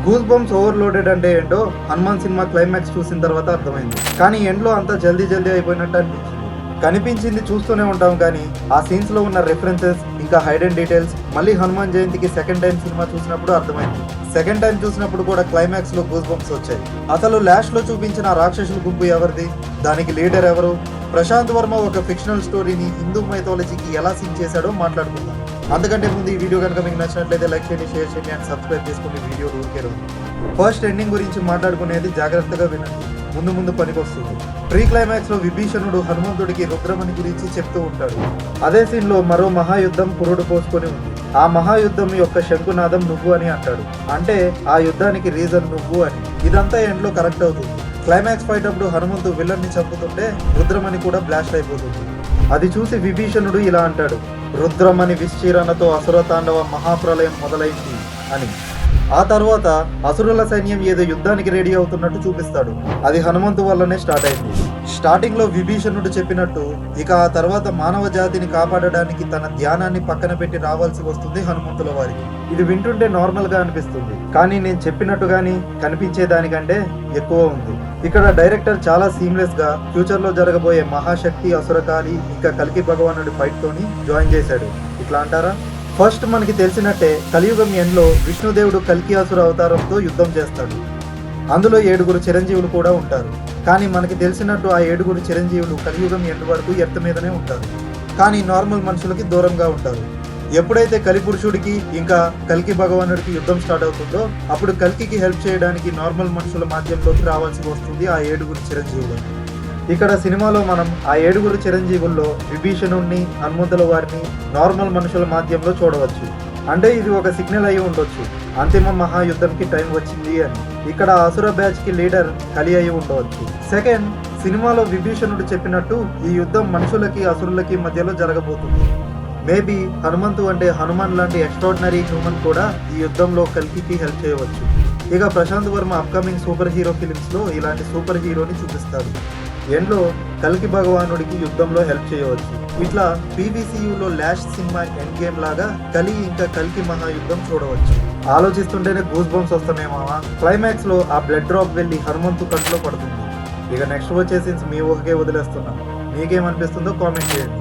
Goose bumps overloaded అంటే ఏంటో Hanuman cinema climax చూసిన తర్వాత అర్థమైంది. కానీ ఎండ్లో అంతా జల్దీ అయిపోయినట్టు అనిపించింది. కనిపించింది చూస్తూనే ఉంటాం కానీ ఆ సీన్స్ లో ఉన్న రెఫరెన్సెస్ ఇంకా హైడెన్ డీటెయిల్స్ మళ్ళీ హనుమాన్ జయంతికి సెకండ్ టైం సినిమా చూసినప్పుడు అర్థమైంది. సెకండ్ టైం చూసినప్పుడు కూడా క్లైమాక్స్ లో గూస్ బంప్స్ వచ్చాయి. అసలు లాస్ట్ లో చూపించిన రాక్షసుల గుంపు ఎవరిది, దానికి లీడర్ ఎవరు, ప్రశాంత్ వర్మ ఒక ఫిక్షనల్ స్టోరీని హిందూ మైథాలజీకి ఎలా సింక్ చేశాడో మాట్లాడుకుందాం. అంతకంటే ముందు ఈ వీడియో కనుక మీకు నచ్చినట్లయితే లైక్ చేయండి, షేర్ చేయండి అండ్ సబ్స్క్రైబ్ చేసుకుని వీడియో ఊరికే ఫస్ట్ ఎండింగ్ గురించి మాట్లాడుకునేది జాగ్రత్తగా వినండి, ముందు పనికొస్తుంది. ప్రీ క్లైమాక్స్ లో విభీషణుడు హనుమంతుడికి రుద్రమణి గురించి చెప్తూ ఉంటాడు. అదే సీన్ లో మరో మహాయుద్ధం పురుడు పోసుకొని ఉంది. ఆ మహాయుద్ధం యొక్క శంకునాదం నువ్వు అని అంటాడు. అంటే ఆ యుద్ధానికి రీజన్ నువ్వు అని. ఇదంతా ఎండ్లో కరెక్ట్ అవుతుంది. క్లైమాక్స్ ఫైట్ అప్పుడు హనుమంతు విలన్ ని చంపుతుంటే రుద్రమణి కూడా బ్లాస్ట్ అయిపోతుంది. అది చూసి విభీషణుడు ఇలా అంటాడు, రుద్రమణి విశ్చీరణతో అసుర తాండవ మహాప్రలయం మొదలైంది అని. ఆ తర్వాత అసురుల సైన్యం ఏదో యుద్ధానికి రెడీ అవుతున్నట్టు చూపిస్తాడు. అది హనుమంతు వల్లనే స్టార్ట్ అయింది. స్టార్టింగ్ లో విభీషణుడు చెప్పినట్టు ఇక ఆ తర్వాత మానవ జాతిని కాపాడడానికి తన ధ్యానాన్ని పక్కన పెట్టి రావాల్సి వస్తుంది హనుమంతుల వారికి. ఇది వింటుంటే నార్మల్ గా అనిపిస్తుంది, కానీ నేను చెప్పినట్టు గానీ కనిపించే దానికంటే ఎక్కువ ఉంది. ఇక్కడ డైరెక్టర్ చాలా సీమ్లెస్ గా ఫ్యూచర్ లో జరగబోయే మహాశక్తి, అసురకాళి ఇంకా కల్కి భగవానుడి ఫైట్ తోని జాయిన్ చేశాడు. ఇట్లా అంటారా? ఫస్ట్ మనకి తెలిసినట్టే కలియుగం ఎండ్లో విష్ణుదేవుడు కల్కి అసుర అవతారంతో యుద్ధం చేస్తాడు. అందులో 7 చిరంజీవులు కూడా ఉంటారు. కానీ మనకి తెలిసినట్టు ఆ 7 చిరంజీవులు కలియుగం ఎండ్ వరకు ఎర్త్ మీదనే ఉంటారు, కానీ నార్మల్ మనుషులకి దూరంగా ఉంటారు. ఎప్పుడైతే కలిపురుషుడికి ఇంకా కల్కి భగవానుడికి యుద్ధం స్టార్ట్ అవుతుందో అప్పుడు కల్కికి హెల్ప్ చేయడానికి నార్మల్ మనుషుల మాధ్యంలోకి రావాల్సి వస్తుంది ఆ 7 చిరంజీవులు. ఇక్కడ సినిమాలో మనం ఆ 7 చిరంజీవుల్లో విభీషణుడిని, హనుమంతుల వారిని నార్మల్ మనుషుల మాధ్యంలో చూడవచ్చు. అంటే ఇది ఒక సిగ్నల్ అయి ఉండొచ్చు, అంతిమ మహాయుద్ధంకి టైం వచ్చింది అని. ఇక్కడ అసుర బ్యాచ్ కి లీడర్ కలి అయి ఉండవచ్చు. సెకండ్, సినిమాలో విభీషణుడు చెప్పినట్టు ఈ యుద్ధం మనుషులకి అసురులకి మధ్యలో జరగబోతుంది. మేబీ హనుమంతు అంటే హనుమాన్ లాంటి ఎక్స్ట్రాడినరీ హ్యూమన్ కూడా ఈ యుద్ధంలో కల్కికి హెల్ప్ చేయవచ్చు. ఇక Prashanth Varma upcoming super hero films లో ఇలాంటి సూపర్ హీరోని చూపిస్తాడు. ఎండ్లో కల్కి భగవానుడికి యుద్ధంలో హెల్ప్ చేయవచ్చు. ఇట్లా పీవీసీయూలో లాస్ట్ సినిమా ఎండ్ గేమ్ లాగా కలి ఇంకా కల్కి మహాయుద్ధం చూడవచ్చు. ఆలోచిస్తుంటేనే గూస్ బంప్స్ వస్తున్నాయేమో. క్లైమాక్స్ లో ఆ బ్లడ్ డ్రాప్ వెళ్ళి హనుమంతు కంట్లో పడుతుంది. ఇక నెక్స్ట్ వచ్చే సీన్స్ మీ ఊహకే వదిలేస్తున్నాం. మీకేమనిపిస్తుందో కామెంట్ చేయండి.